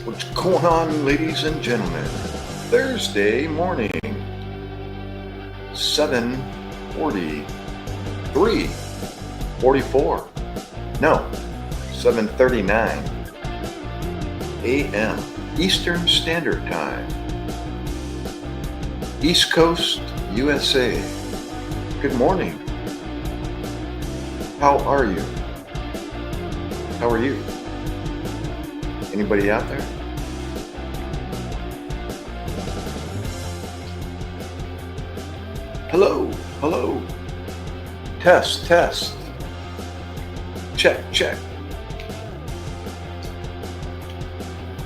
What's going on, ladies and gentlemen? Thursday morning, 7:43, 44. No, 7:39 a.m. Eastern Standard Time. East Coast, USA. Good morning. How are you? How are you? Anybody out there? Hello, hello. Test, test. Check, check.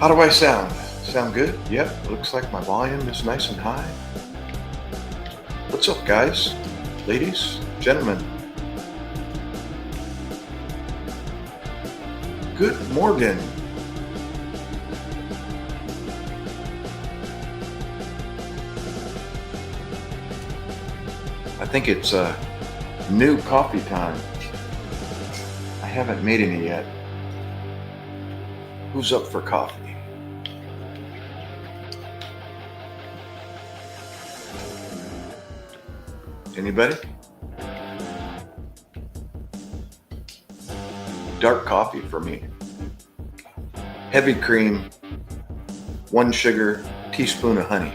How do I sound? Sound good? Yep, looks like my volume is nice and high. What's up, guys? Ladies, gentlemen. Good morning. I think it's new coffee time. I haven't made any yet. Who's up for coffee? Anybody? Dark coffee for me. Heavy cream, 1 sugar, teaspoon of honey.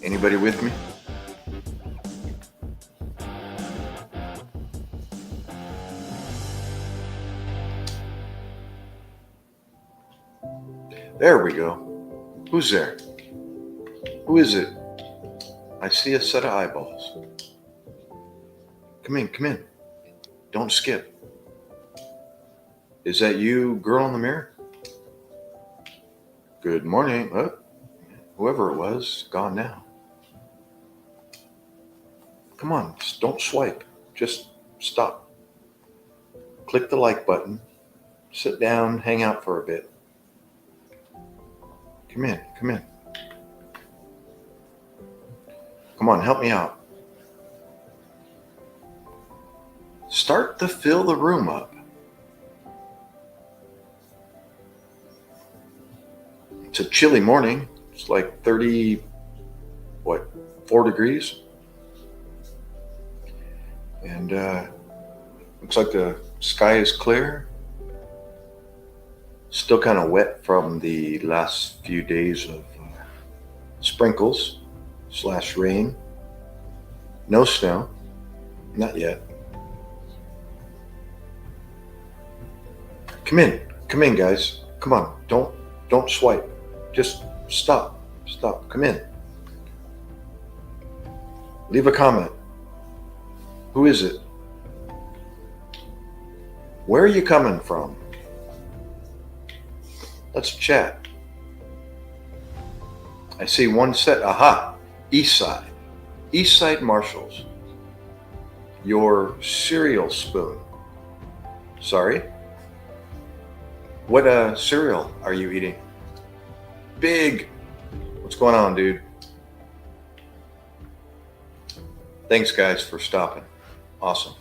Anybody with me? There we go. Who's there? Who is it? I see a set of eyeballs. Come in, come in. Don't skip. Is that you, girl in the mirror? Good morning. Oh, whoever it was, gone now. Come on, don't swipe. Just stop. Click the like button. Sit down, hang out for a bit. Come in, come in. Come on, help me out. Start to fill the room up. It's a chilly morning. It's like 4 degrees? And looks like the sky is clear. Still kind of wet from the last few days of sprinkles / rain. No snow, not yet. Come in, guys. Come on, don't swipe. Just stop, come in. Leave a comment. Who is it? Where are you coming from? Let's chat. I see one set. Aha, East Side. East Side Marshalls. Your cereal spoon. Sorry? What cereal are you eating? Big. What's going on, dude? Thanks, guys, for stopping. Awesome.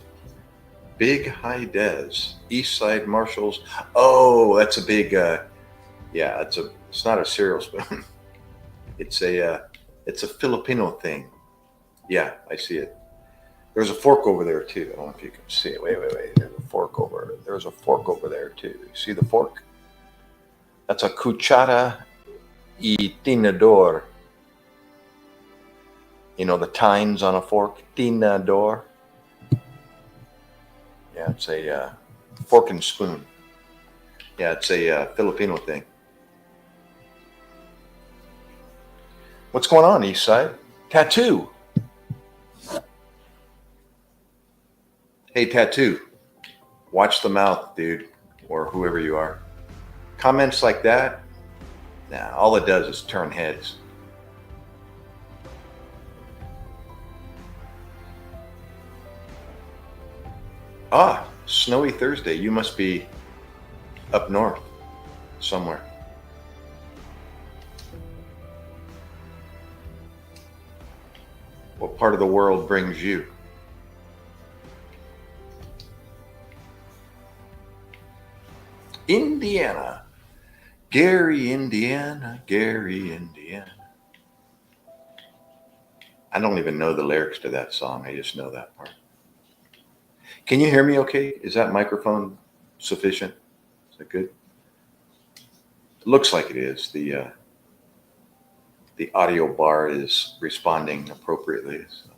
Big High Des, East Side Marshalls. Oh, that's a big. It's not a cereal spoon. It's a Filipino thing. Yeah, I see it. There's a fork over there too. I don't know if you can see it. Wait. There's a fork over there too. You see the fork? That's a cuchara y tinador. You know the tines on a fork? Tinador. Yeah, it's a fork and spoon. Yeah, it's a Filipino thing. What's going on, East Side? Tattoo. Hey, Tattoo. Watch the mouth, dude, or whoever you are. Comments like that, nah, all it does is turn heads. Ah, snowy Thursday. You must be up north somewhere. What part of the world brings you? Indiana. Gary, Indiana. Gary, Indiana. I don't even know the lyrics to that song. I just know that part. Can you hear me okay? Is that microphone sufficient? Is that good? It looks like it is. The audio bar is responding appropriately. So.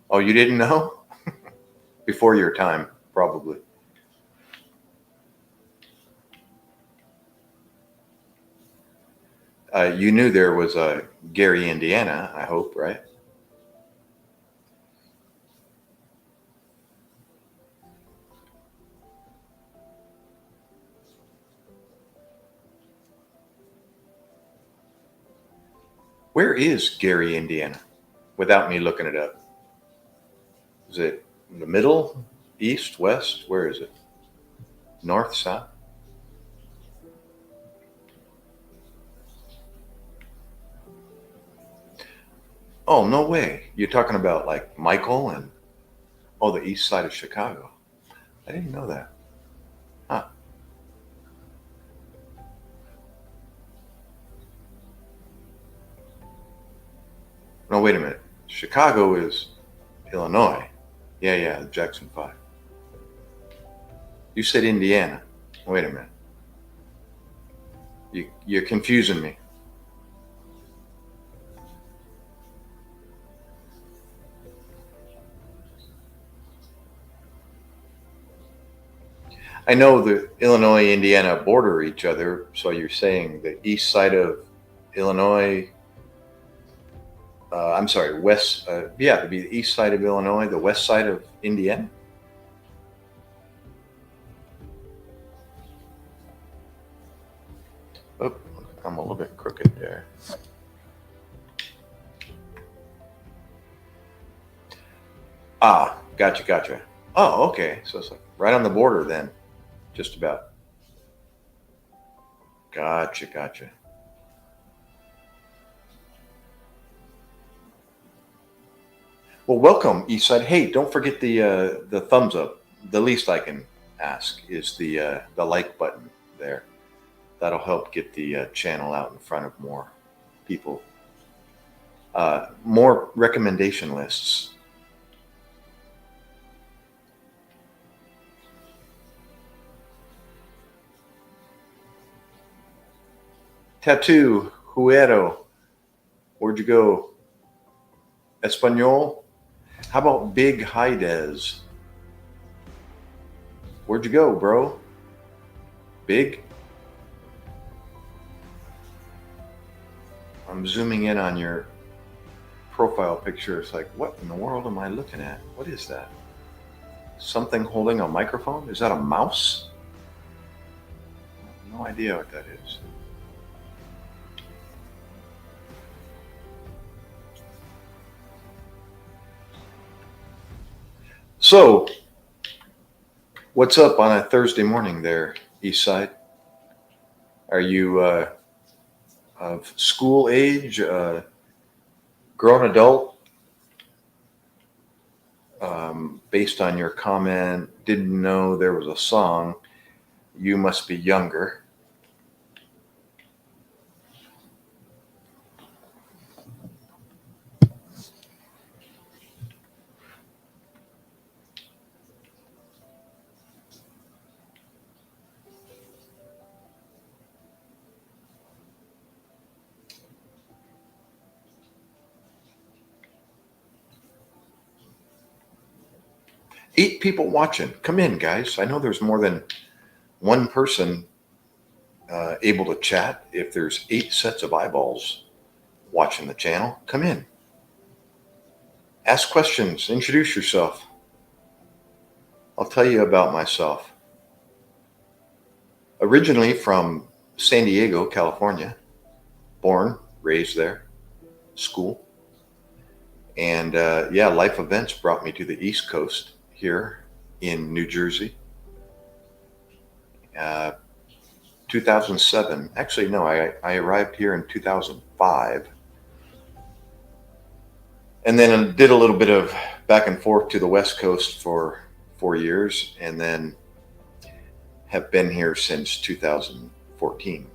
Oh, you didn't know? Before your time, probably. You knew there was a Gary, Indiana, I hope, right? Where is Gary, Indiana? Without me looking it up. Is it in the middle, east, west? Where is it? North, south? Oh, no way. You're talking about like Michael and, oh, the east side of Chicago. I didn't know that. Huh. No, wait a minute. Chicago is Illinois. Yeah, Jackson 5. You said Indiana. Wait a minute. You're confusing me. I know the Illinois, Indiana border each other. So you're saying the east side of Illinois, I'm sorry, west, yeah, it'd be the east side of Illinois, the west side of Indiana. Oh, I'm a little bit crooked there. Ah, gotcha. Oh, okay. So it's like right on the border then, just about. Gotcha. Well, welcome, Eastside. Hey, don't forget the thumbs up. The least I can ask is the like button there. That'll help get the channel out in front of more people. More recommendation lists. Tattoo, Huero. Where'd you go? Espanol. How about Big Hides? Where'd you go, bro? Big? I'm zooming in on your profile picture. It's like, what in the world am I looking at? What is that? Something holding a microphone? Is that a mouse? No idea what that is. So, what's up on a Thursday morning there, Eastside? Are you of school age, grown adult? Based on your comment, didn't know there was a song. You must be younger. Eight people watching. Come in, guys. I know there's more than one person able to chat. If there's 8 sets of eyeballs watching the channel, come in. Ask questions. Introduce yourself. I'll tell you about myself. Originally from San Diego, California. Born, raised there. School. And yeah, life events brought me to the East Coast here in New Jersey. 2007. Actually, no, I arrived here in 2005. And then I did a little bit of back and forth to the West Coast for 4 years, and then have been here since 2014,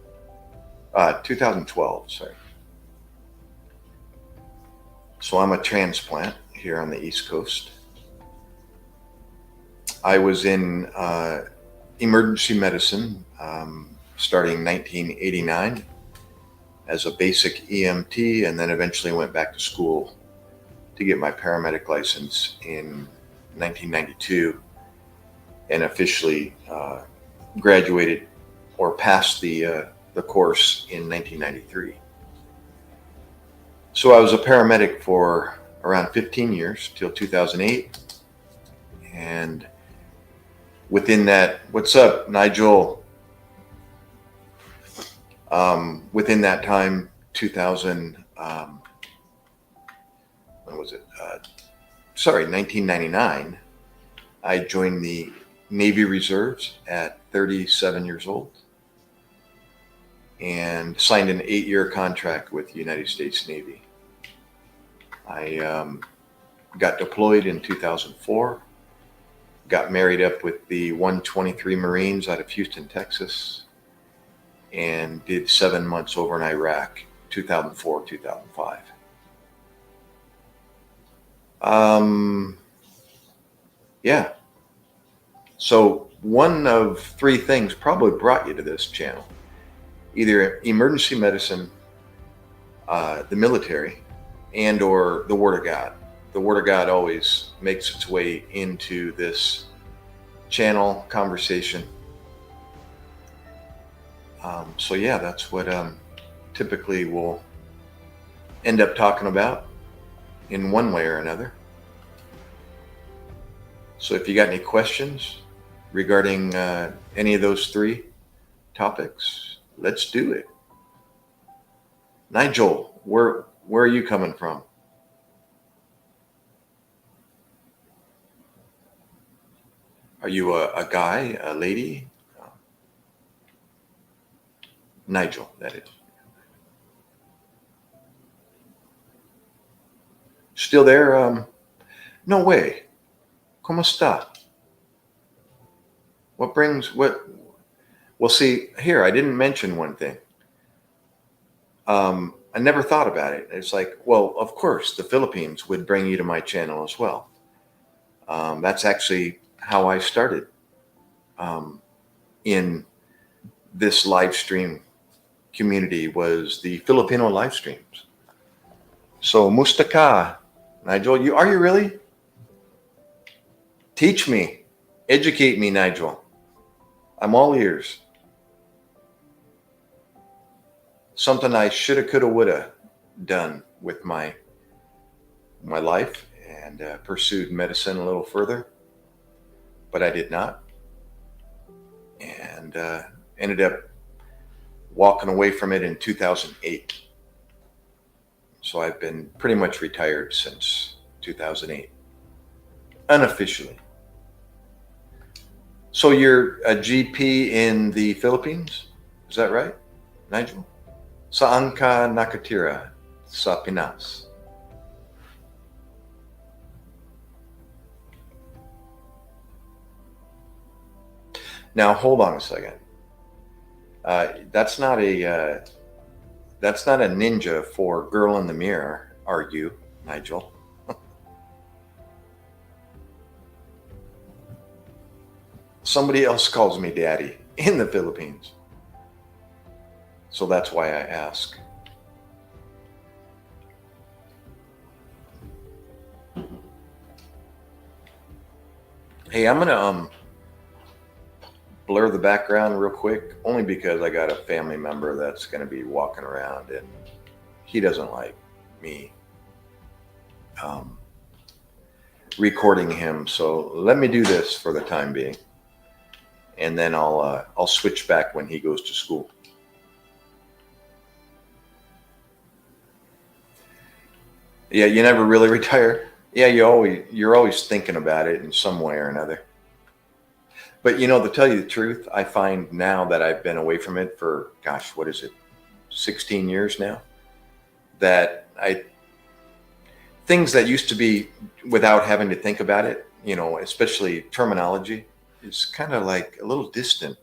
2012, sorry. So I'm a transplant here on the East Coast. I was in emergency medicine starting 1989 as a basic EMT, and then eventually went back to school to get my paramedic license in 1992, and officially graduated or passed the course in 1993. So I was a paramedic for around 15 years till 2008, and within that, what's up, Nigel? Within that time, 2000, when was it? 1999, I joined the Navy Reserves at 37 years old and signed an 8-year contract with the United States Navy. I got deployed in 2004, got married up with the 123 Marines out of Houston, Texas, and did 7 months over in Iraq, 2004, 2005. Yeah. So one of three things probably brought you to this channel: either emergency medicine, the military, and or the Word of God. The Word of God always makes its way into this channel conversation. So yeah, that's what typically we'll end up talking about in one way or another. So if you got any questions regarding any of those three topics, let's do it. Nigel, where are you coming from? Are you a guy, a lady? Nigel, that is. Still there? No way. ¿Cómo está? What? Well, see, here, I didn't mention one thing. I never thought about it. It's like, well, of course, the Philippines would bring you to my channel as well. That's actually how I started in this live stream community, was the Filipino live streams. So, Mustaka, Nigel, are you really? Teach me, educate me, Nigel. I'm all ears. Something I shoulda, coulda, woulda done with my life, and pursued medicine a little further, but I did not, and ended up walking away from it in 2008. So I've been pretty much retired since 2008, unofficially. So you're a GP in the Philippines, is that right, Nigel? Saan ka nakatira sa Pinas? Now hold on a second. That's not a ninja for Girl in the Mirror, are you, Nigel? Somebody else calls me daddy in the Philippines, so that's why I ask. Hey, I'm gonna blur the background real quick, only because I got a family member that's going to be walking around, and he doesn't like me recording him. So let me do this for the time being, and then I'll switch back when he goes to school. Yeah, you never really retire. Yeah, you're always thinking about it in some way or another. But to tell you the truth, I find now that I've been away from it for, gosh, what is it, 16 years now, that I things that used to be without having to think about it, especially terminology, is kind of like a little distant.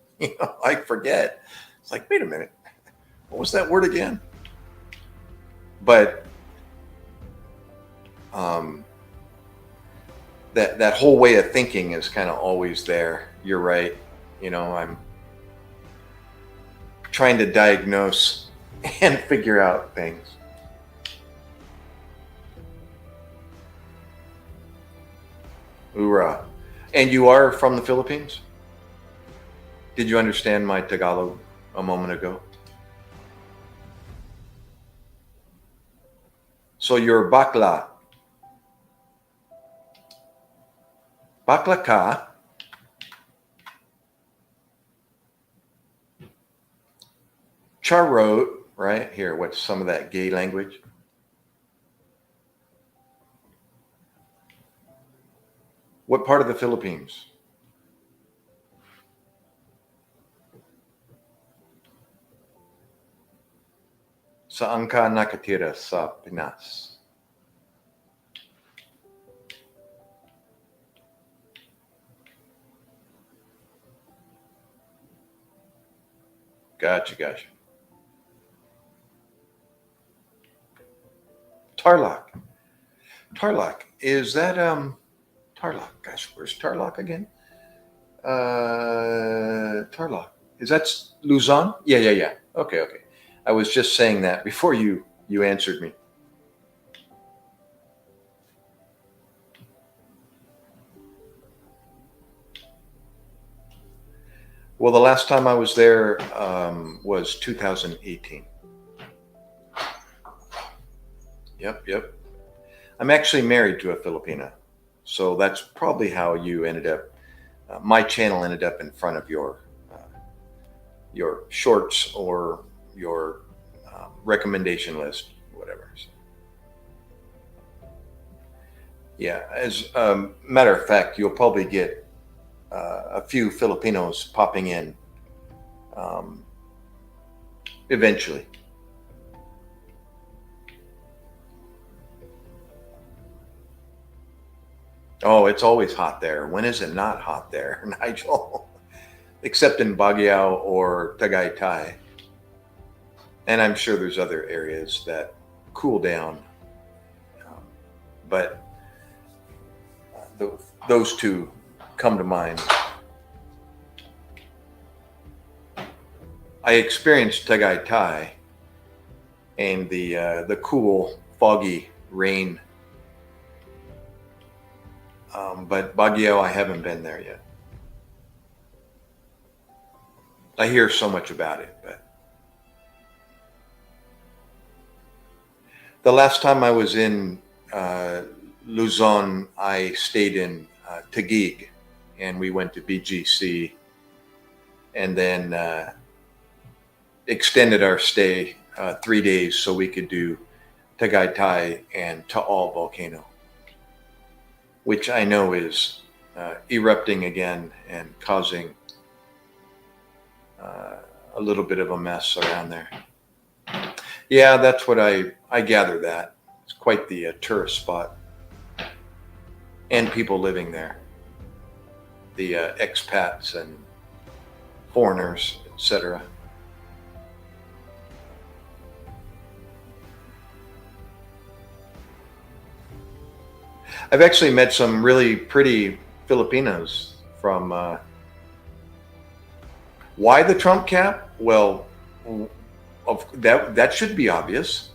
I forget. It's like, wait a minute, what was that word again? But that whole way of thinking is kind of always there. You're right. I'm trying to diagnose and figure out things. Hoorah. And you are from the Philippines? Did you understand my Tagalog a moment ago? So you're bakla. Bakla ka. Charot, right? Here, what's some of that gay language? What part of the Philippines? Saan ka nakatira sa Pinas? Gotcha. Tarlac. Is that Tarlac? Gosh, where's Tarlac again? Tarlac. Is that Luzon? Yeah. Okay. I was just saying that before you answered me. Well, the last time I was there was 2018. Yep. I'm actually married to a Filipina, so that's probably how you ended up. My channel ended up in front of your shorts or your recommendation list, whatever. So, yeah, as a matter of fact, you'll probably get a few Filipinos popping in eventually. Oh, it's always hot there. When is it not hot there, Nigel? Except in Baguio or Tagaytay. And I'm sure there's other areas that cool down. But those two come to mind. I experienced Tagaytay and the cool, foggy rain. But Baguio, I haven't been there yet. I hear so much about it, but the last time I was in Luzon, I stayed in Taguig, and we went to BGC, and then extended our stay 3 days so we could do Tagaytay and Taal volcano, which I know is erupting again and causing a little bit of a mess around there. Yeah, that's what I gather that. It's quite the tourist spot. And people living there. The expats and foreigners, etc. I've actually met some really pretty Filipinos from why the Trump cap? Well, that should be obvious.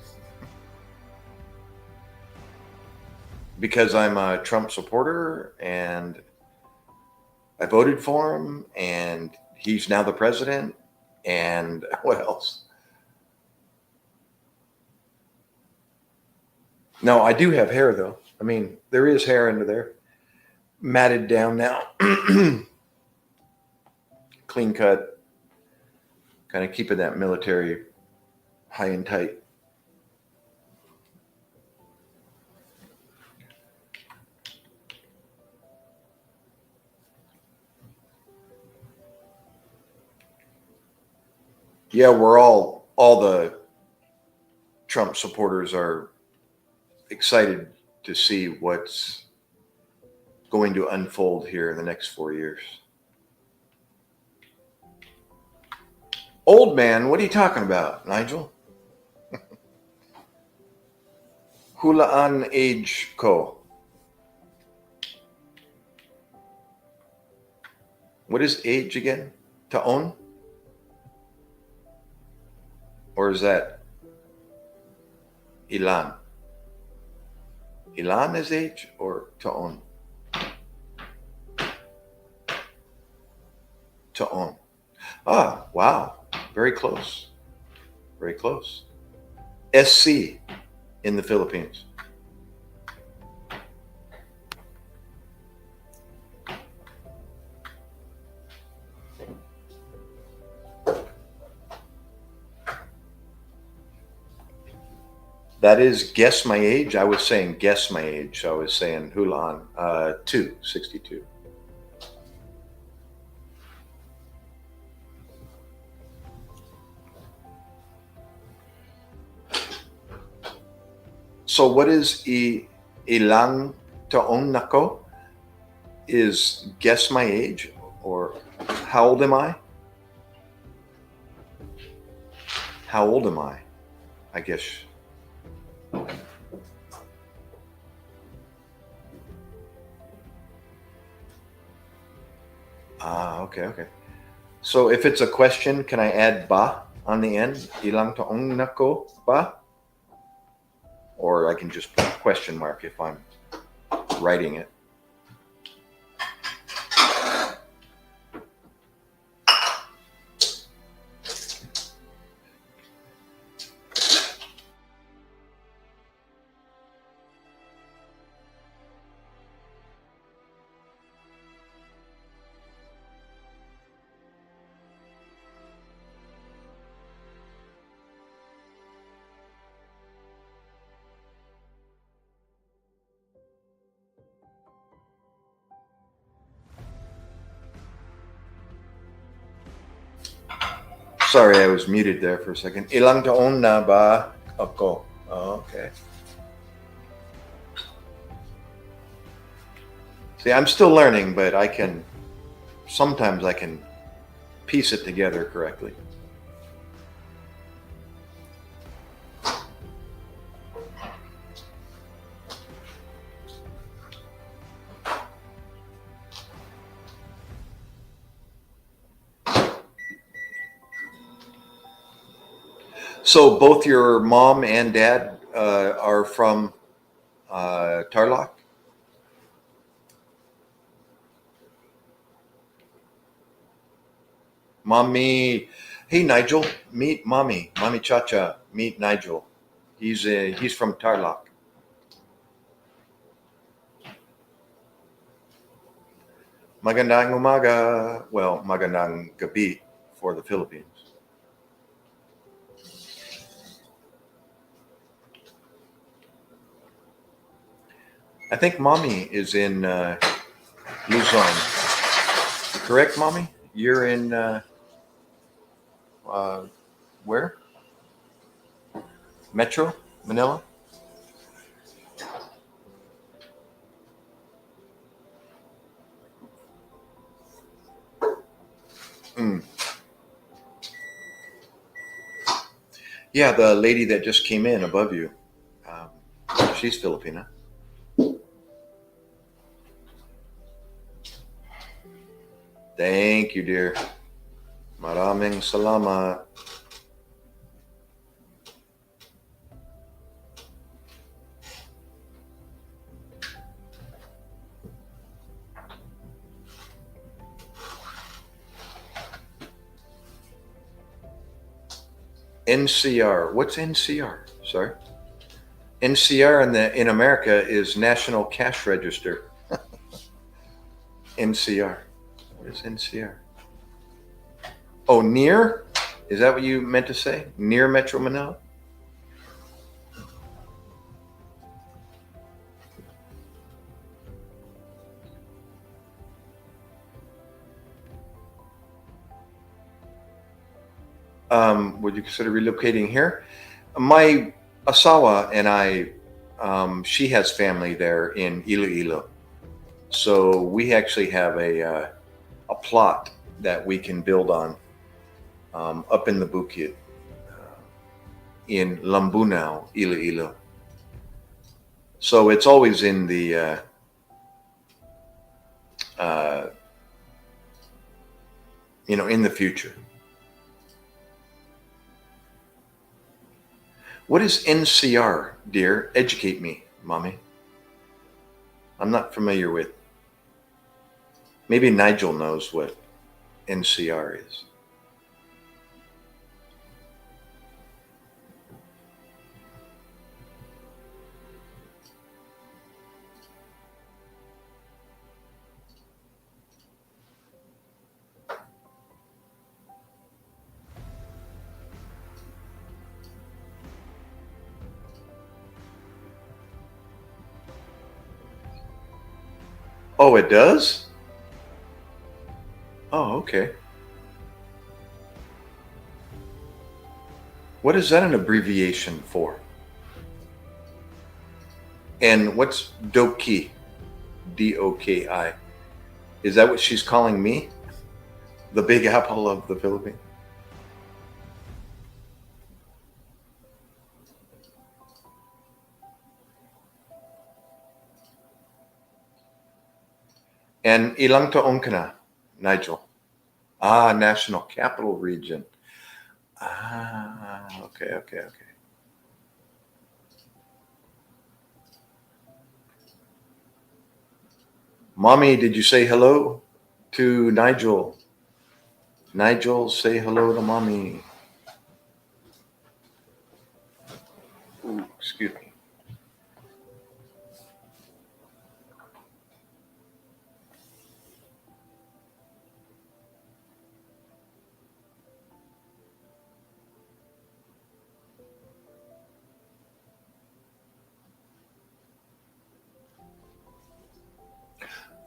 Because I'm a Trump supporter and I voted for him and he's now the president. And what else? No, I do have hair though. I mean, there is hair under there. Matted down now. Clean cut. Kind of keeping that military high and tight. Yeah, we're all the Trump supporters are excited to see what's going to unfold here in the next 4 years. Old man, what are you talking about, Nigel? Hulaan age ko. What is age again? Taon? Or is that ilan? Ilan is age or taon? Taon. Ah, wow. Very close. Very close. SC in the Philippines. That is guess my age. I was saying guess my age. So I was saying Hulan 62. So what is ilang taon nako? Is guess my age or how old am I? How old am I guess. Okay. So if it's a question, can I add ba on the end? Ilang taong nako ba? Or I can just put a question mark if I'm writing it. Sorry, I was muted there for a second. Ilang taon na ba ako? Oh, okay. See, I'm still learning, but sometimes I can piece it together correctly. So both your mom and dad are from Tarlac? Mommy, hey Nigel, meet Mommy Chacha, meet Nigel. He's from Tarlac. Magandang umaga. Well, magandang gabi for the Philippines. I think Mommy is in Luzon. Correct, Mommy? You're in where? Metro Manila? Yeah, the lady that just came in above you. She's Filipina. Thank you, dear. Maraming salamat. NCR. What's NCR? Sorry. NCR in America is National Cash Register. NCR. What is NCR? Oh, near? Is that what you meant to say? Near Metro Manila? Would you consider relocating here? My asawa and I she has family there in Iloilo. So we actually have a plot that we can build on up in the Bukid in Lambunao, Iloilo. So it's always in the in the future. What is NCR, dear? Educate me, mommy. I'm not familiar with. Maybe Nigel knows what NCR is. Oh, it does? Oh, okay. What is that an abbreviation for? And what's Doki? Doki. Is that what she's calling me? The Big Apple of the Philippines? And ilang taon ka na, Nigel? Ah, National Capital Region. Ah, okay. Mommy, did you say hello to Nigel? Nigel, say hello to mommy. Ooh, excuse me.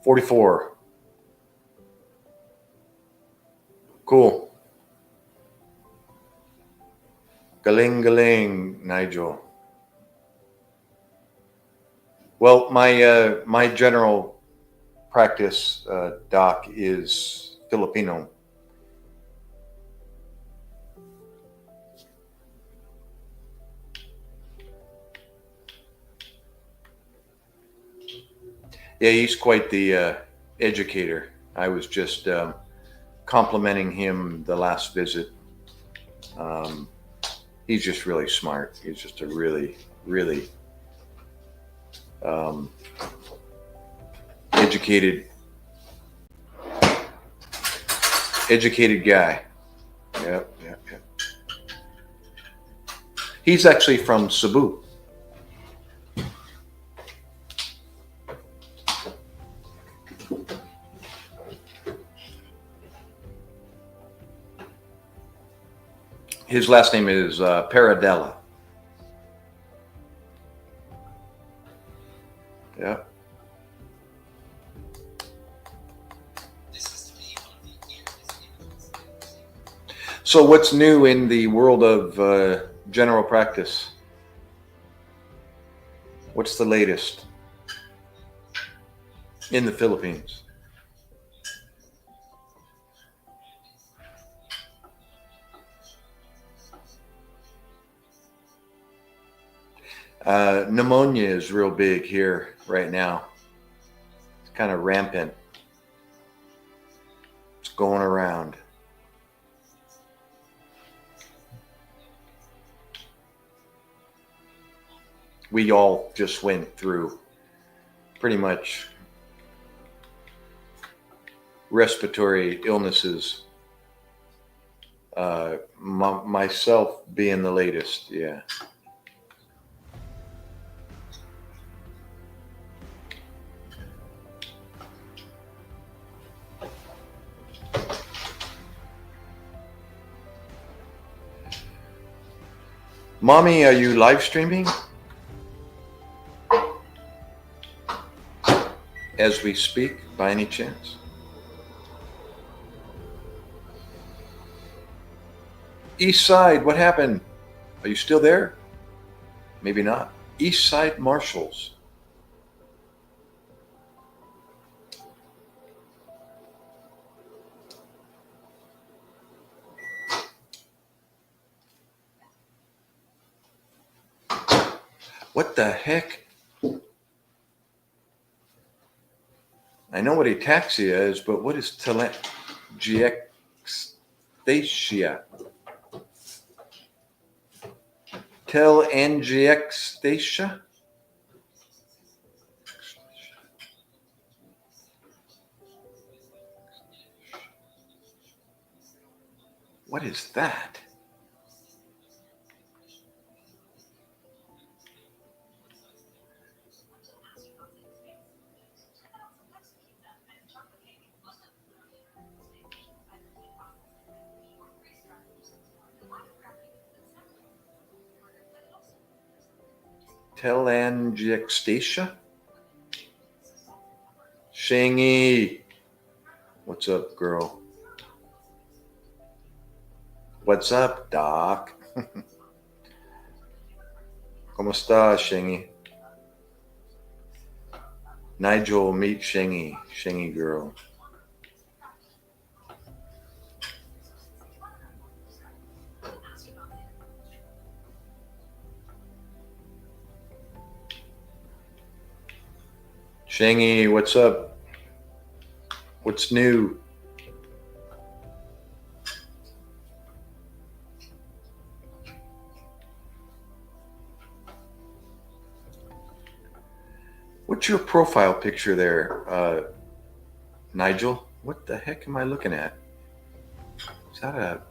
$44. Cool. Galing, Nigel. Well, my general practice doc is Filipino. Yeah, he's quite the educator. I was just complimenting him the last visit. He's just really smart. He's just a really um, educated guy. Yep. He's actually from Cebu. His last name is Paradella. Yeah. So what's new in the world of general practice? What's the latest in the Philippines? Pneumonia is real big here right now. It's kind of rampant. It's going around. We all just went through pretty much respiratory illnesses. Myself being the latest, yeah. Mommy, are you live streaming as we speak by any chance? East Side, what happened? Are you still there? Maybe not. East Side Marshals. What the heck? I know what ataxia is, but what is telangiectasia? Telangiectasia? What is that? Telangiectasia? Shangy. What's up, girl? What's up, Doc? ¿Cómo está, Shangy? Nigel, meet Shangy. Shangy girl. Shangy, what's up? What's new? What's your profile picture there, Nigel? What the heck am I looking at? Is that a...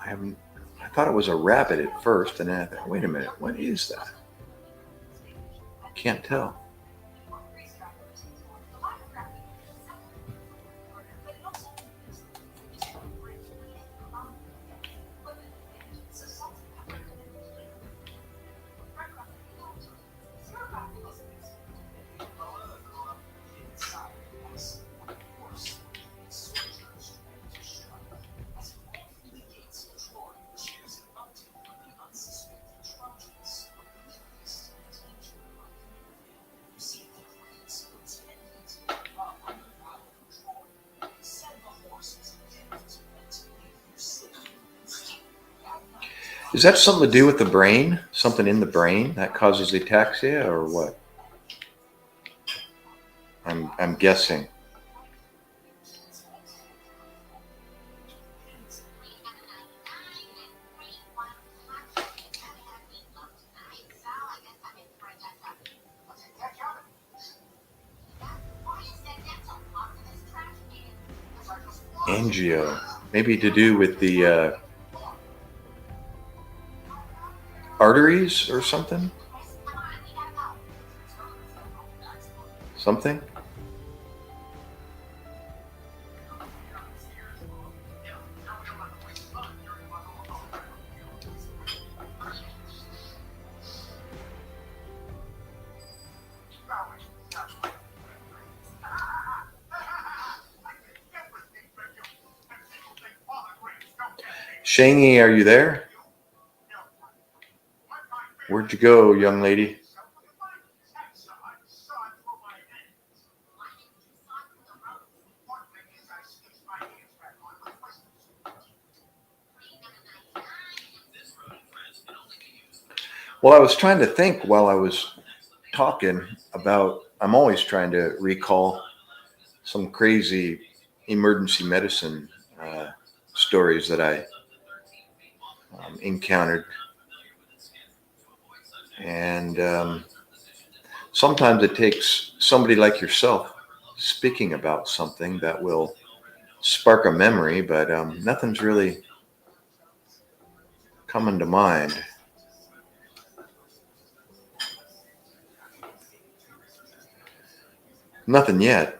I thought it was a rabbit at first, and then I thought, wait a minute, what is that? Can't tell. Is that something to do with the brain? Something in the brain that causes ataxia, or what? I'm guessing. Angio, maybe to do with the arteries or something? Something? Shangy, are you there? Where'd you go, young lady? Well, I was trying to think while I was talking about, I'm always trying to recall some crazy emergency medicine stories that I encountered. And sometimes it takes somebody like yourself speaking about something that will spark a memory, but nothing's really coming to mind. Nothing yet.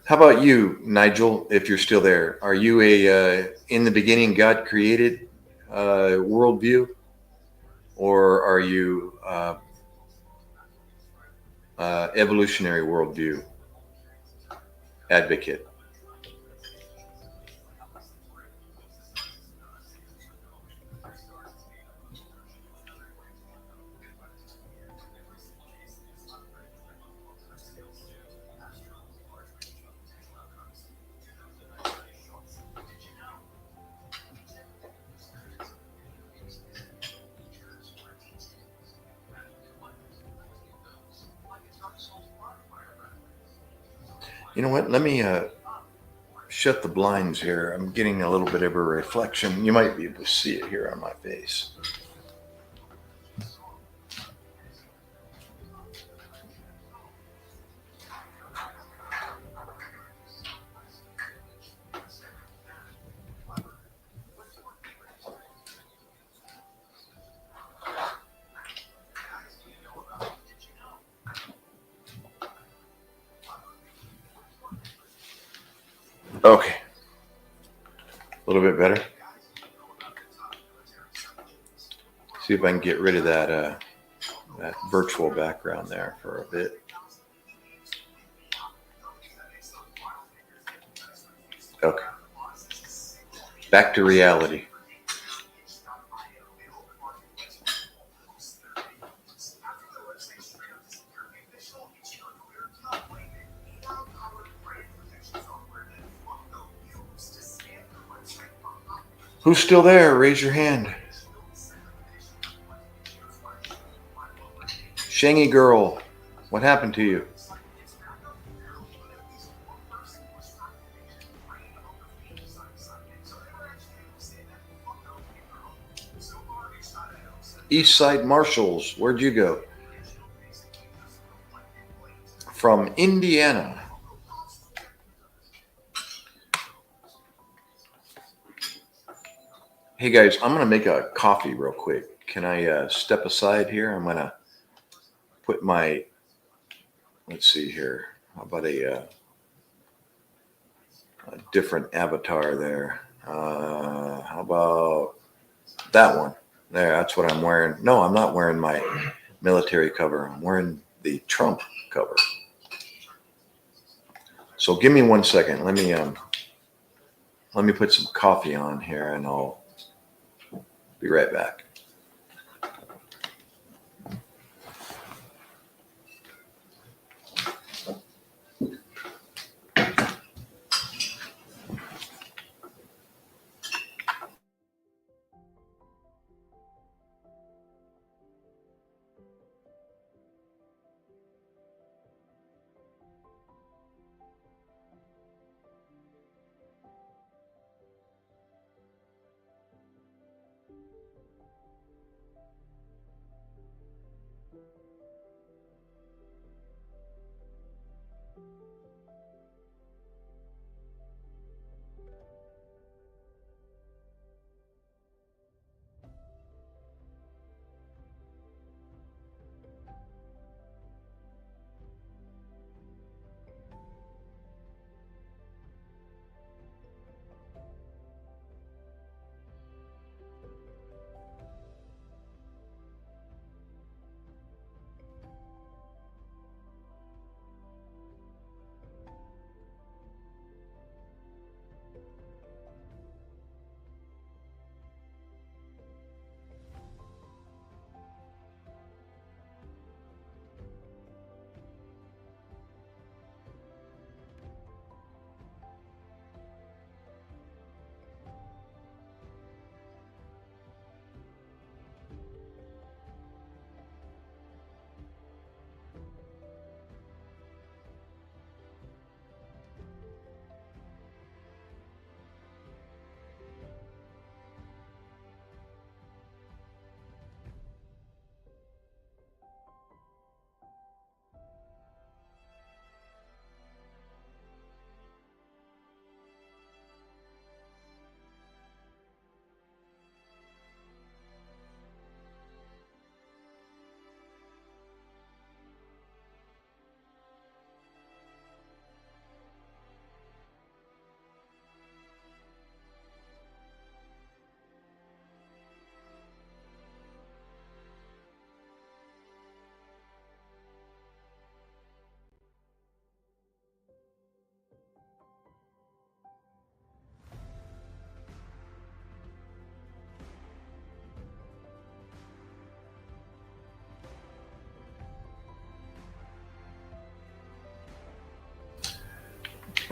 How about you, Nigel? If you're still there, are you a in the beginning God created worldview, or are you evolutionary worldview advocate? You know what? Let me shut the blinds here. I'm getting a little bit of a reflection. You might be able to see it here on my face. Okay, a little bit better. See if I can get rid of that virtual background there for a bit. Okay, back to reality. Who's still there? Raise your hand. Shangy girl, what happened to you? East Side Marshals, where'd you go? From Indiana. Hey guys, I'm gonna make a coffee real quick. Can I step aside here? I'm gonna put my, let's see here. How about a different avatar there? How about that one? There, that's what I'm wearing. No, I'm not wearing my military cover. I'm wearing the Trump cover. So give me 1 second. Let me put some coffee on here, and I'll be right back.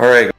All right.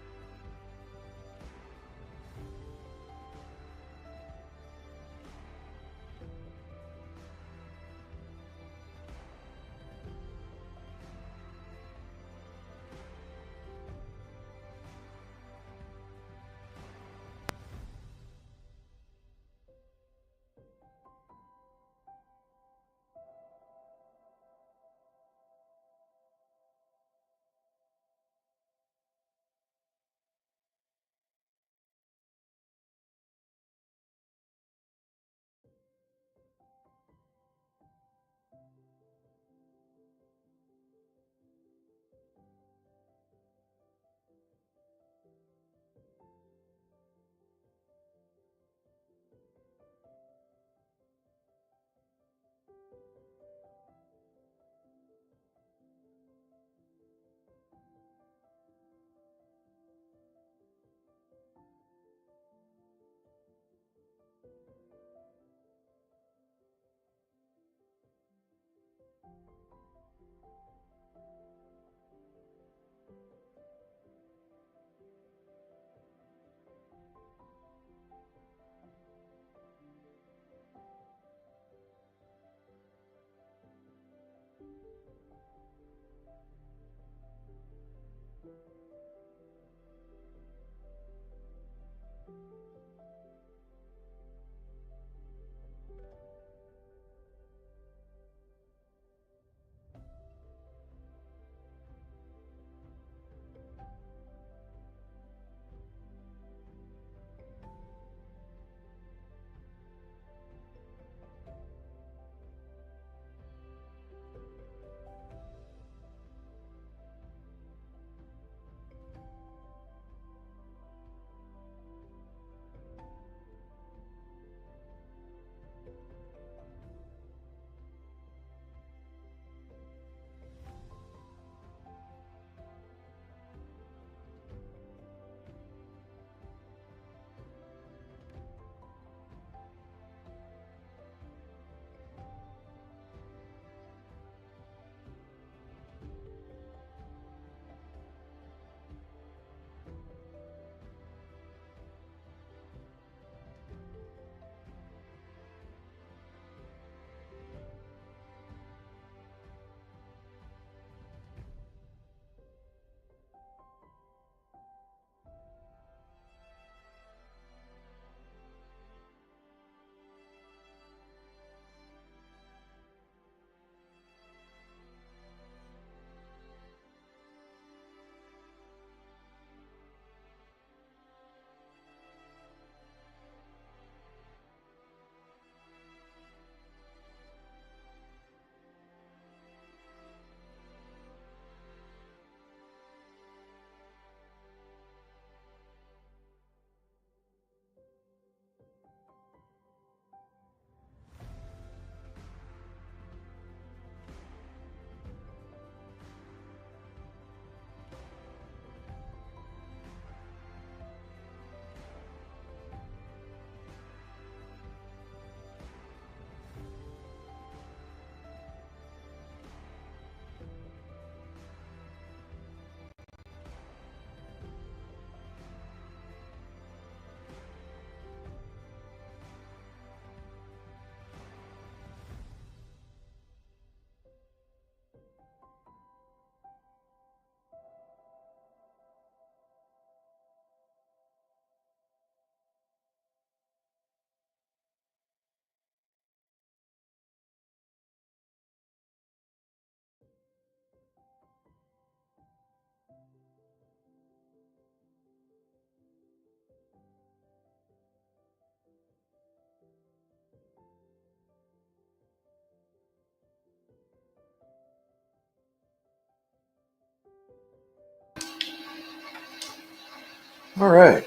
All right.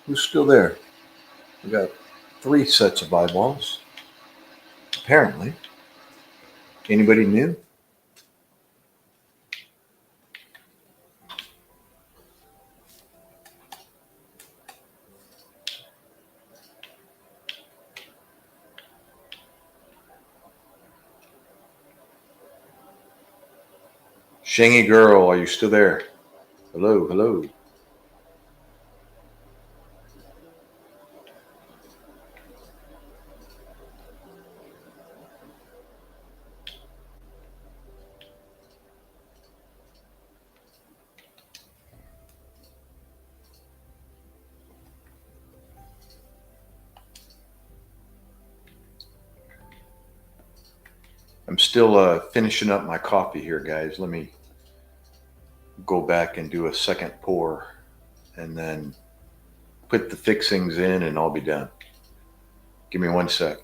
Who's still there? We got 3 sets of eyeballs, apparently. Anybody new? Shingy girl, are you still there? Hello, hello. I'm still finishing up my coffee here, guys. Let me go back and do a second pour and then put the fixings in and I'll be done. Give me 1 sec.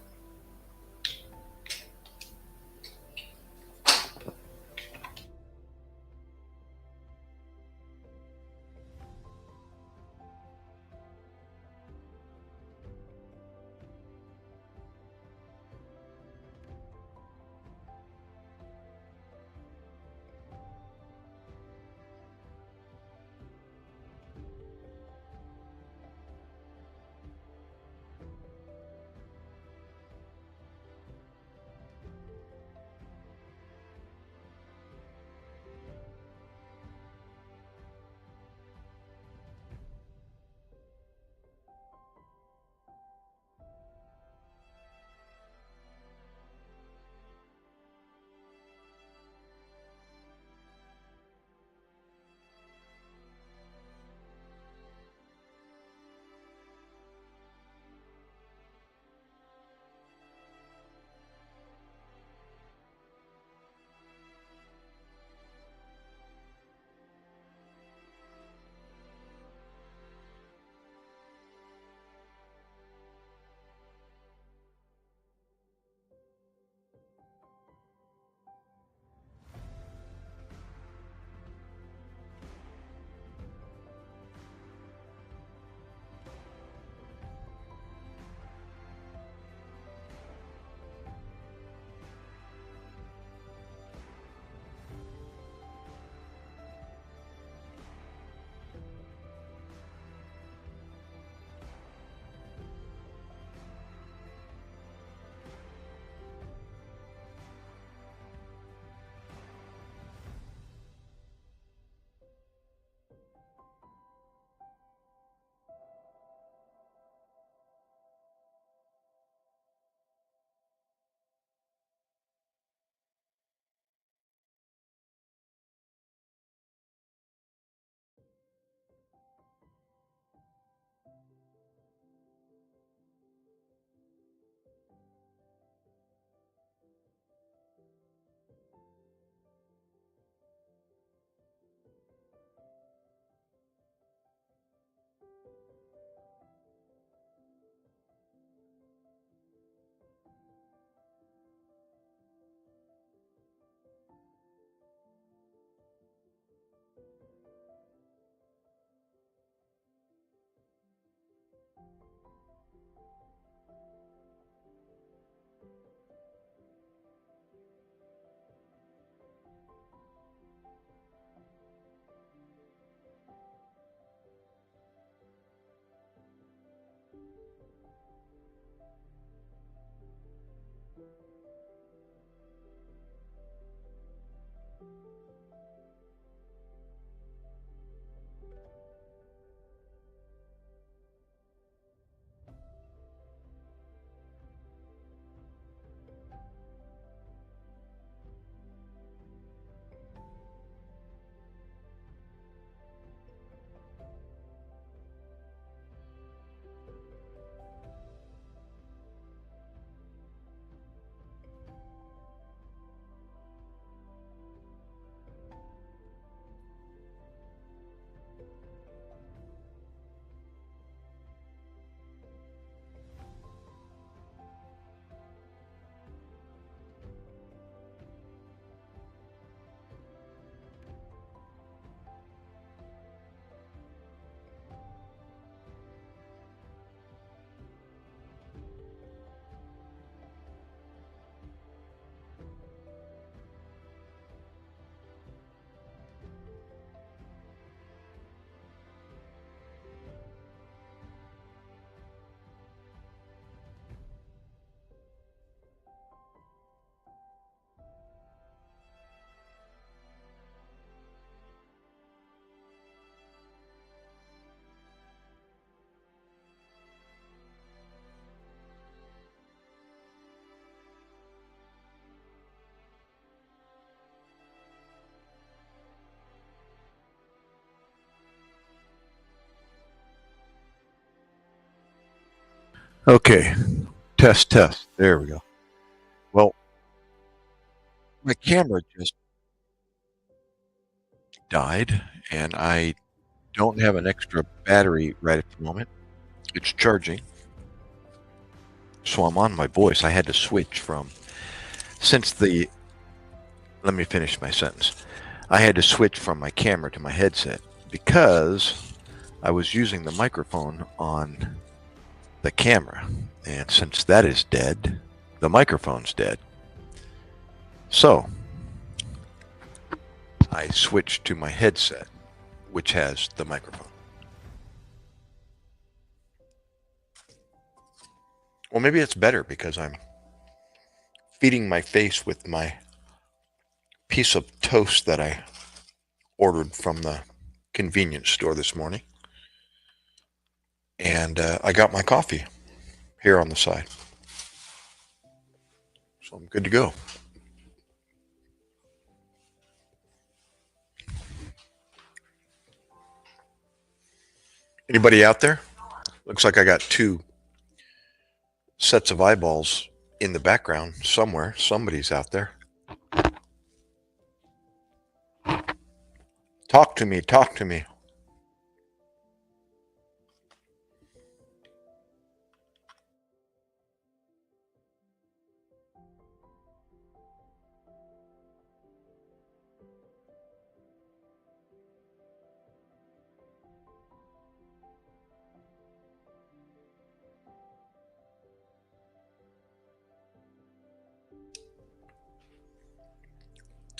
Okay, test, test. There we go. Well, my camera just died, and I don't have an extra battery right at the moment. It's charging, so I'm on my voice. I had to switch from, since the, let me finish my sentence. I had to switch from my camera to my headset because I was using the microphone on the camera. And since that is dead, the microphone's dead. So I switched to my headset, which has the microphone. Well, maybe it's better because I'm feeding my face with my piece of toast that I ordered from the convenience store this morning. And I got my coffee here on the side. So I'm good to go. Anybody out there? Looks like I got two sets of eyeballs in the background somewhere. Somebody's out there. Talk to me. Talk to me.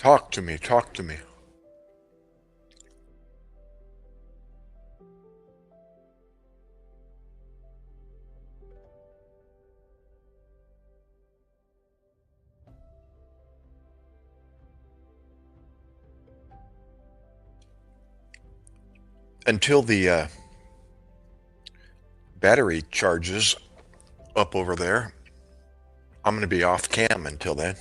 Talk to me. Talk to me. Until the battery charges up over there, I'm going to be off cam until then.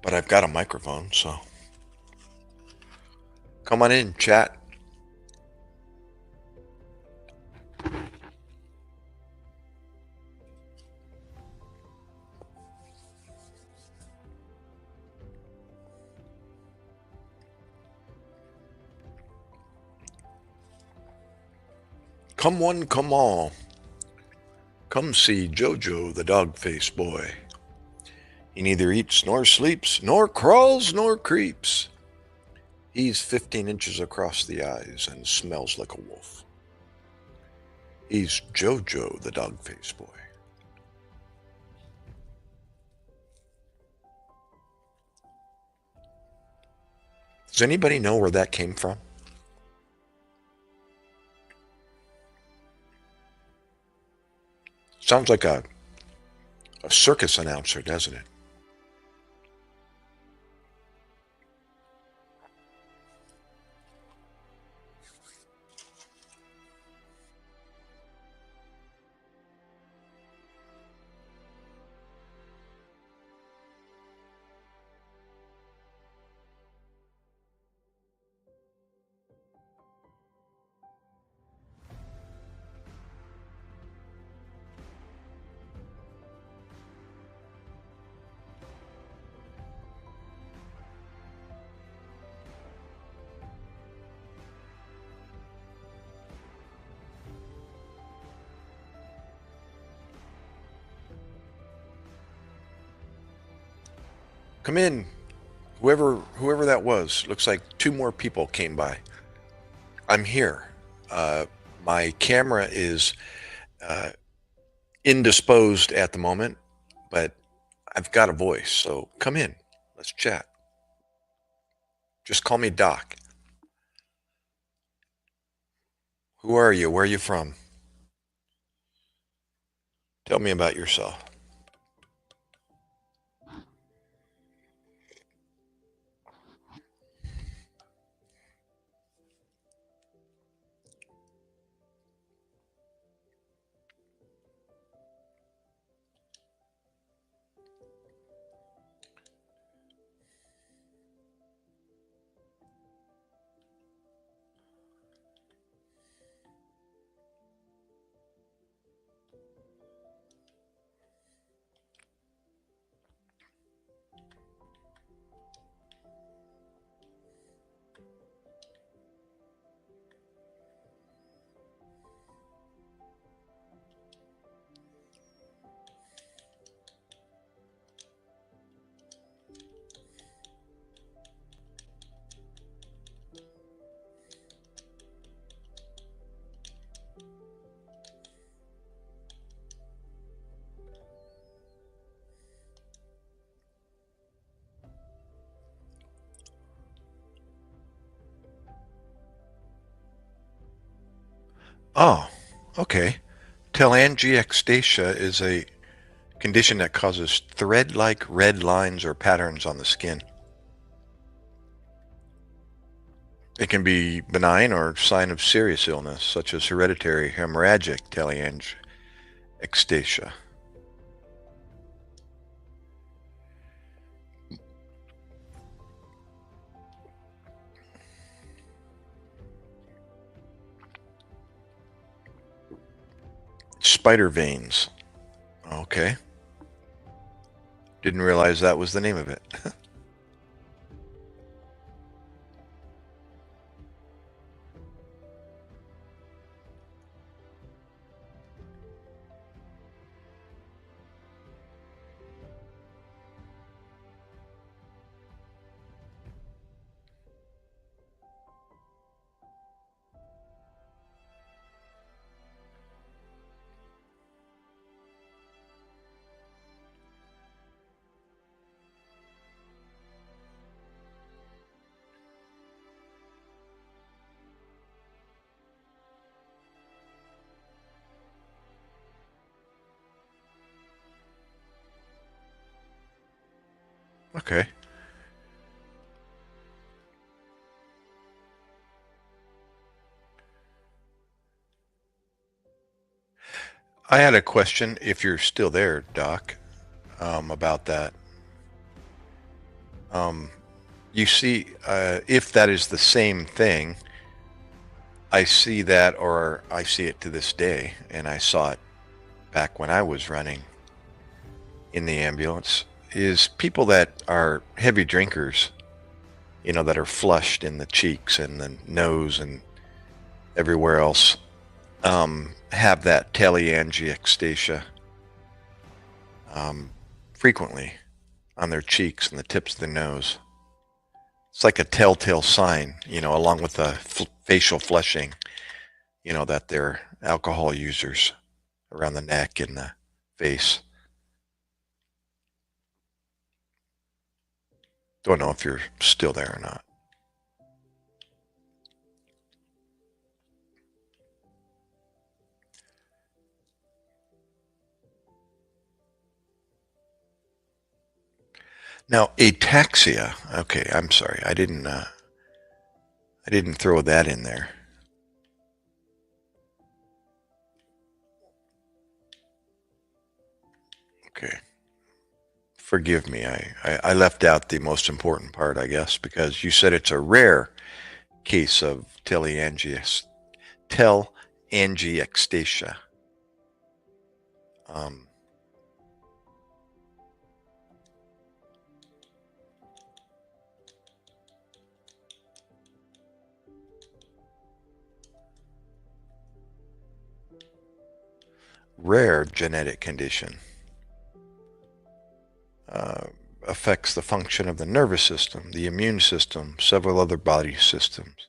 But I've got a microphone, so come on in, chat. Come one, come all. Come see Jojo the dog-faced boy. He neither eats nor sleeps, nor crawls nor creeps. He's 15 inches across the eyes and smells like a wolf. He's Jojo the dog-faced boy. Does anybody know where that came from? Sounds like a circus announcer, doesn't it? Come in, whoever that was. Looks like two more people came by. I'm here. My camera is uh, indisposed at the moment, but I've got a voice, so come in. Let's chat. Just call me Doc. Who are you? Where are you from? Tell me about yourself. Oh, okay. Telangiectasia is a condition that causes thread-like red lines or patterns on the skin. It can be benign or sign of serious illness, such as hereditary hemorrhagic telangiectasia. Spider veins. Okay. Didn't realize that was the name of it. Okay. I had a question, if you're still there, Doc, about that. Um, you see, if that is the same thing, I see that, or I see it to this day, and I saw it back when I was running in the ambulance, is people that are heavy drinkers, that are flushed in the cheeks and the nose and everywhere else, have that telangiectasia frequently on their cheeks and the tips of the nose. It's like a telltale sign, along with the facial flushing, that they're alcohol users around the neck and the face. Don't know if you're still there or not. Now, ataxia. Okay, I'm sorry. I didn't throw that in there. Okay. Forgive me. I left out the most important part, I guess, because you said it's a rare case of telangiectasia. Um, Rare genetic condition. Affects the function of the nervous system, the immune system, several other body systems.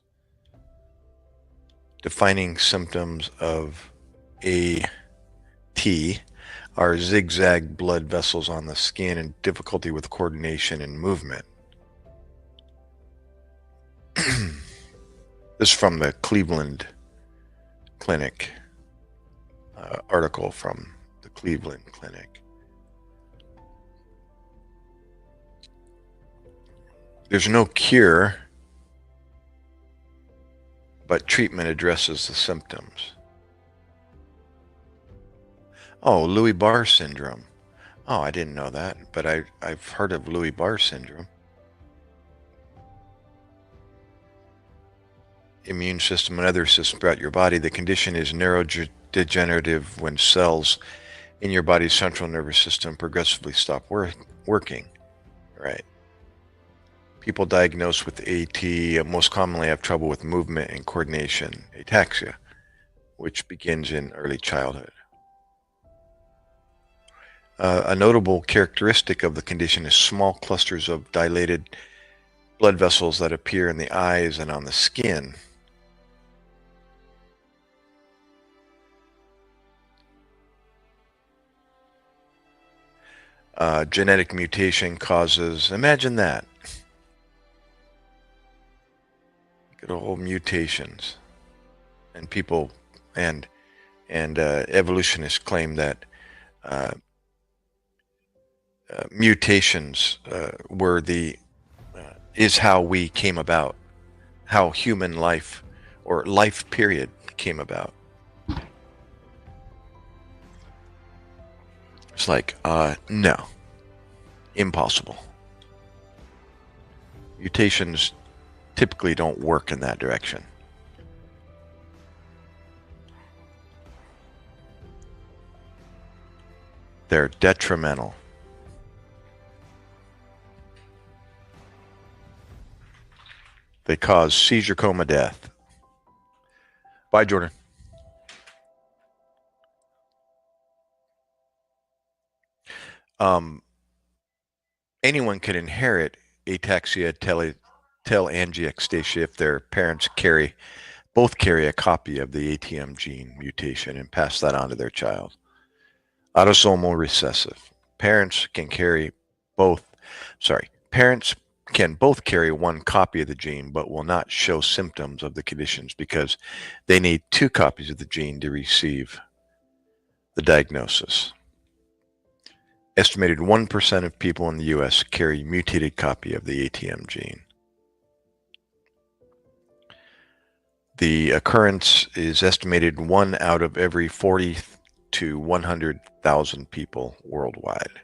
Defining symptoms of AT are zigzag blood vessels on the skin and difficulty with coordination and movement. This is from the Cleveland Clinic, article from the Cleveland Clinic. There's no cure, but treatment addresses the symptoms. Oh, Lewy Body syndrome. Oh, I didn't know that, but I've heard of Lewy Body syndrome. Immune system and other systems throughout your body. The condition is neurodegenerative when cells in your body's central nervous system progressively stop working. Right. People diagnosed with AT most commonly have trouble with movement and coordination, ataxia, which begins in early childhood. A notable characteristic of the condition is small clusters of dilated blood vessels that appear in the eyes and on the skin. Genetic mutation causes, imagine that, good old mutations, and people and evolutionists claim that uh, mutations were the is how we came about, how human life or life period came about. It's like, no, impossible. Mutations typically don't work in that direction. They're detrimental. They cause seizure, coma, death. Bye, Jordan. Anyone can inherit ataxia telangiectasia if their parents both carry a copy of the ATM gene mutation and pass that on to their child. Autosomal recessive. Parents can both carry one copy of the gene but will not show symptoms of the conditions because they need two copies of the gene to receive the diagnosis. Estimated 1% of people in the U.S. carry a mutated copy of the ATM gene. The occurrence is estimated 1 out of every 40 to 100,000 people worldwide.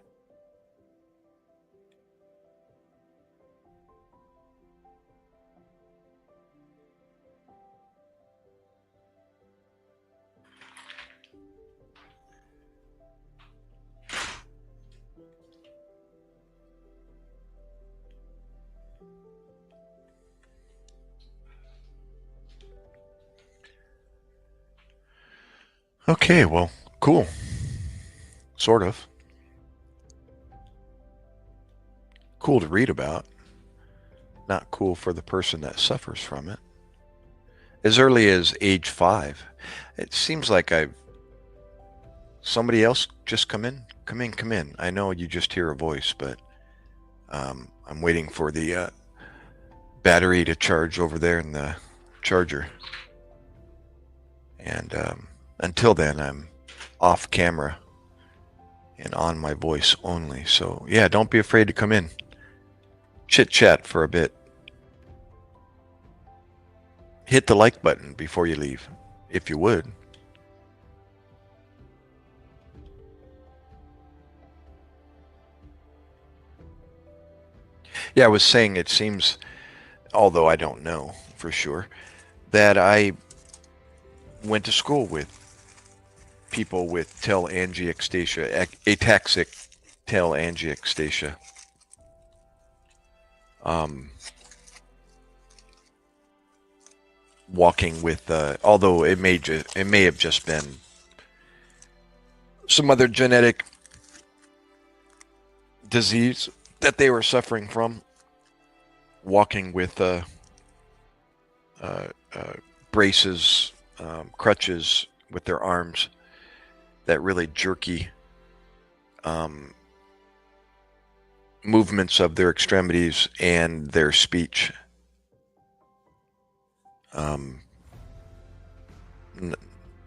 Okay, well, cool. Sort of. Cool to read about. Not cool for the person that suffers from it. As early as age 5, it seems like somebody else just come in. I know you just hear a voice, but I'm waiting for the battery to charge over there in the charger. And until then, I'm off camera and on my voice only. So yeah, don't be afraid to come in. Chit chat for a bit. Hit the like button before you leave, if you would. Yeah, I was saying it seems, although I don't know for sure, that I went to school with people with telangiectasia, ataxic telangiectasia. Walking with, although it may have just been some other genetic disease that they were suffering from, walking with braces, crutches with their arms, that really jerky movements of their extremities and their speech.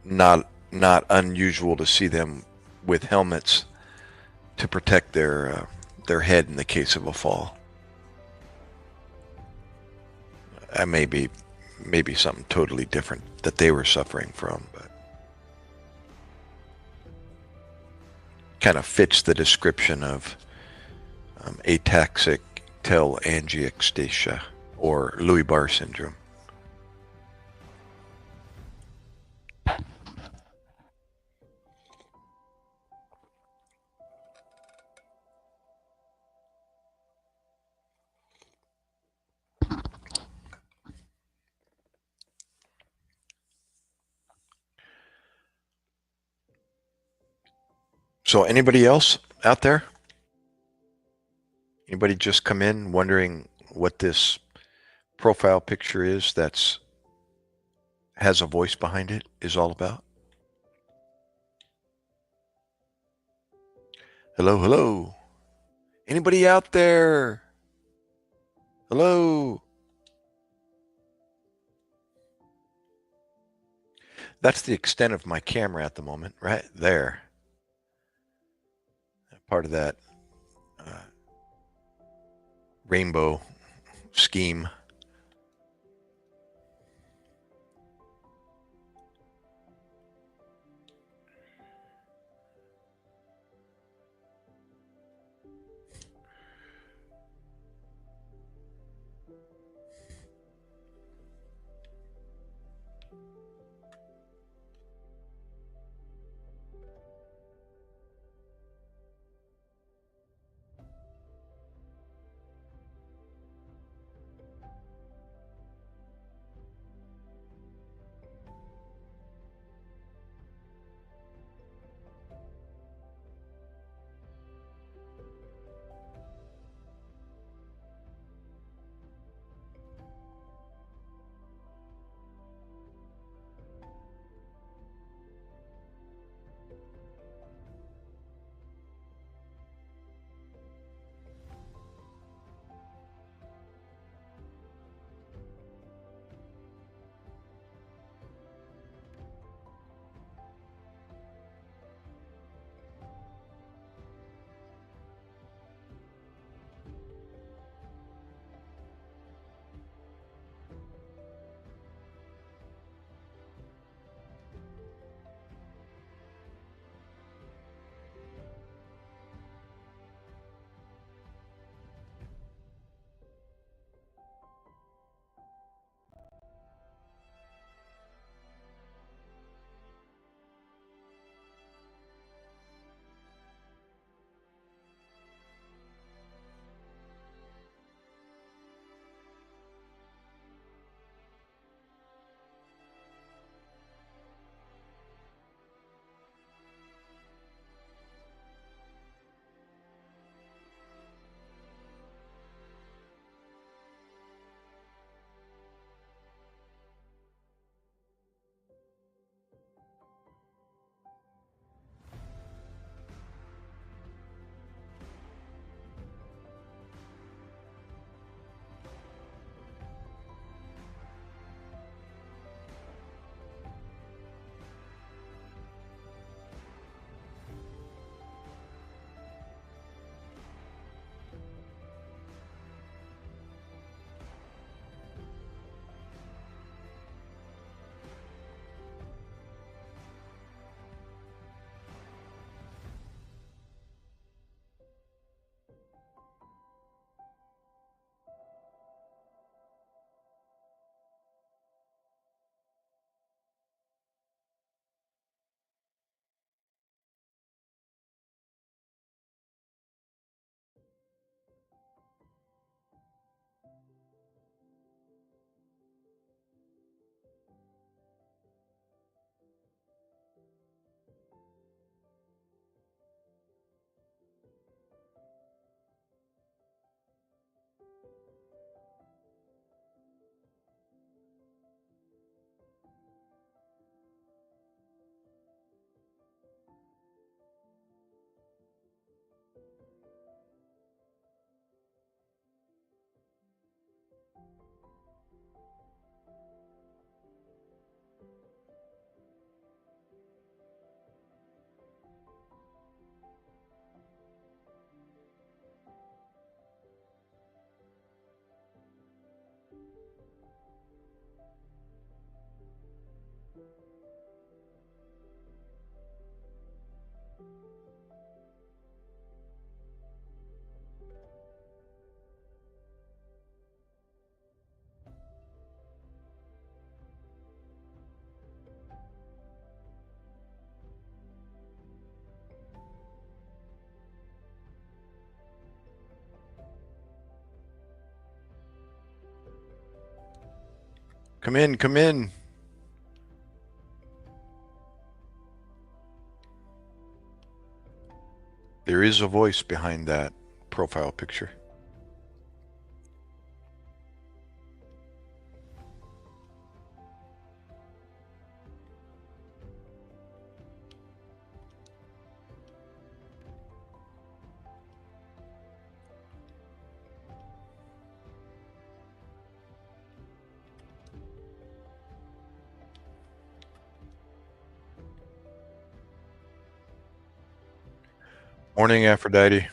Not unusual to see them with helmets to protect their head in the case of a fall. Maybe something totally different that they were suffering from, but kind of fits the description of ataxic telangiectasia or Lewy Body syndrome. So anybody else out there? Anybody just come in wondering what this profile picture is that's has a voice behind it is all about? Hello, hello. Anybody out there? Hello. That's the extent of my camera at the moment, right there. Part of that rainbow scheme. Come in, come in. There is a voice behind that profile picture. Morning, Aphrodite.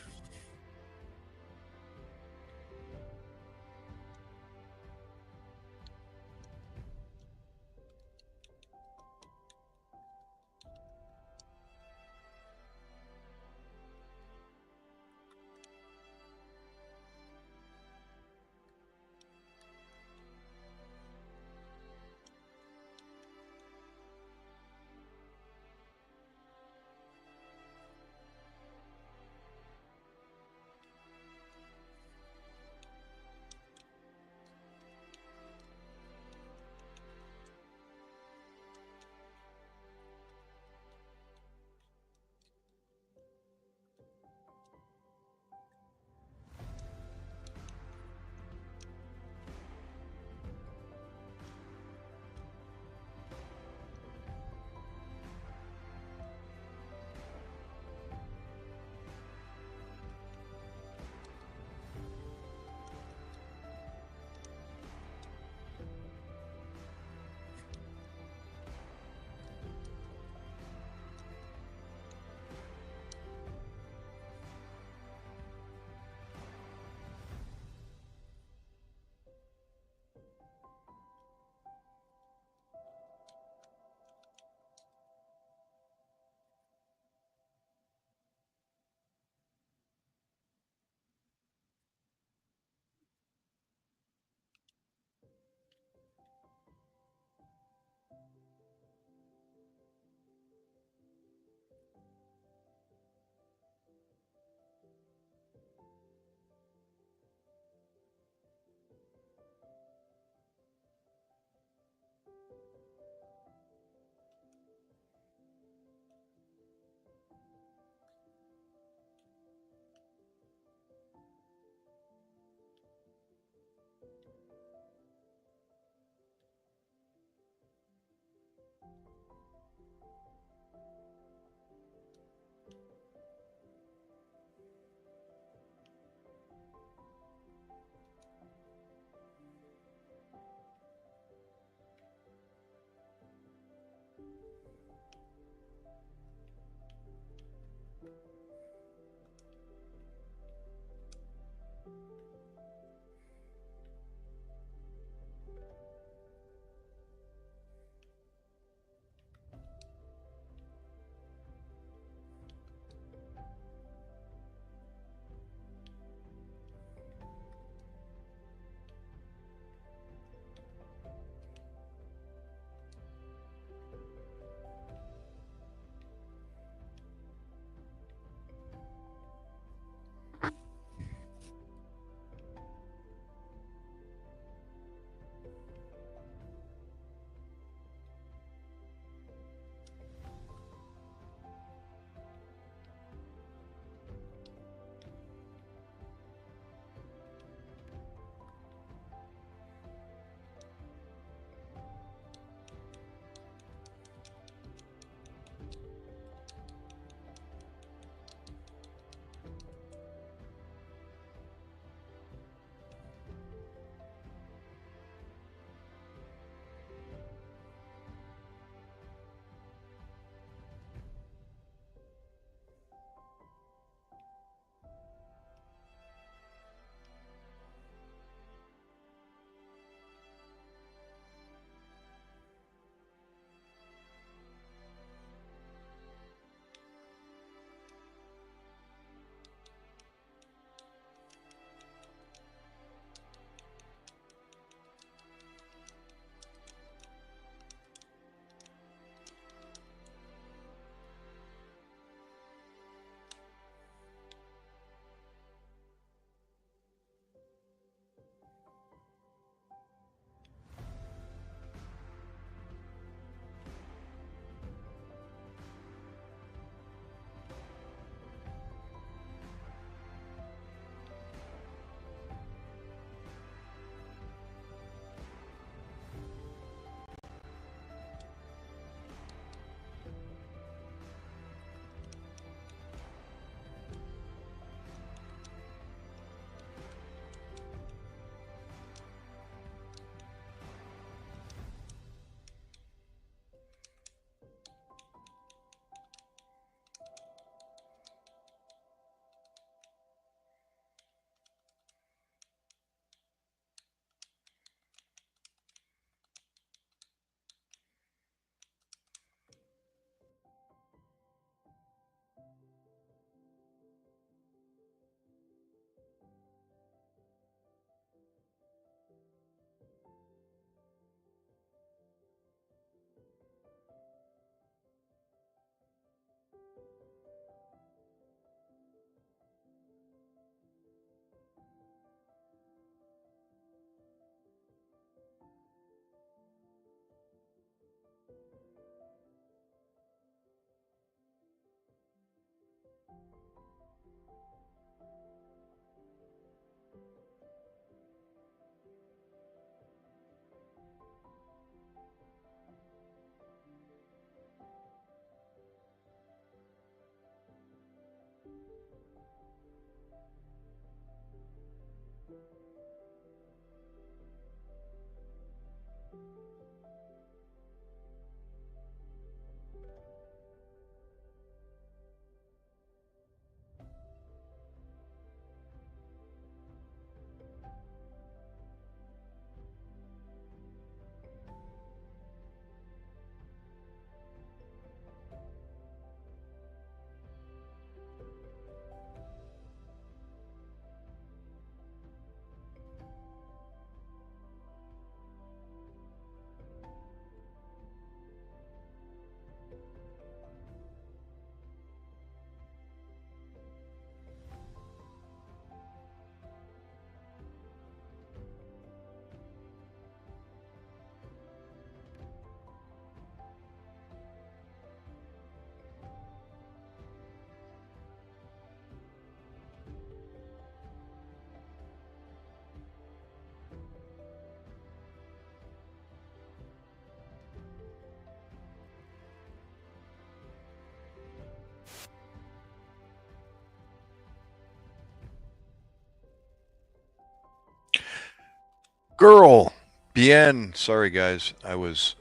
Girl, bien. Sorry, guys. I was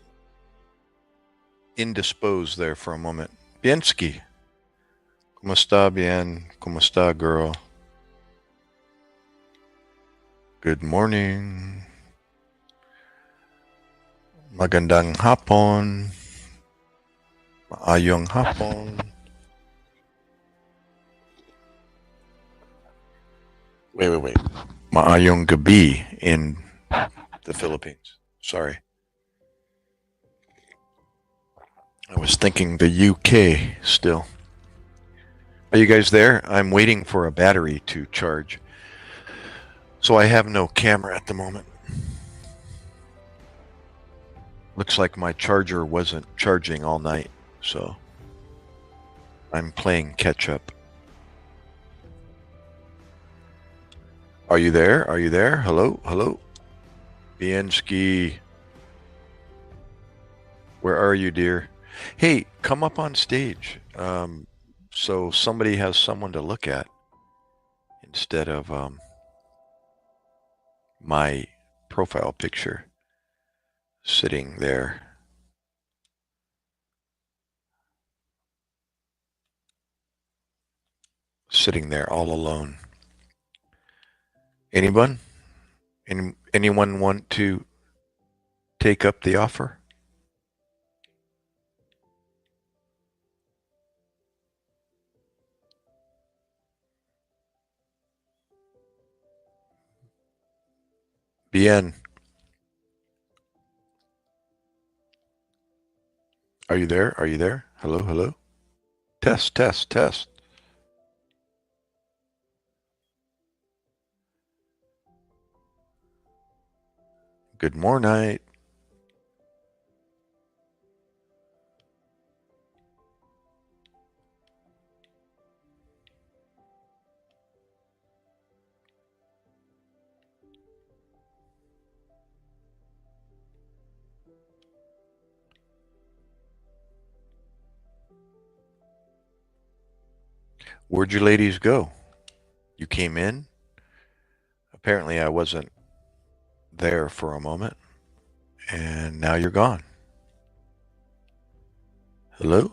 indisposed there for a moment. Bienski. ¿Cómo está, bien? ¿Cómo está, girl? Good morning. Magandang hapon. Maayong hapon. Wait. Maayong gabi in the Philippines. Sorry. I was thinking the UK still. Are you guys there? I'm waiting for a battery to charge. So I have no camera at the moment. Looks like my charger wasn't charging all night, so I'm playing catch up. Are you there? Are you there? Hello? Bienski. Where are you, dear? Hey, come up on stage. So somebody has someone to look at instead of my profile picture sitting there. Sitting there all alone. Anyone? Anyone want to take up the offer? Bien. Are you there? Are you there? Hello? Test. Good morning. Where'd you ladies go? You came in? Apparently I wasn't there for a moment, and now you're gone. Hello?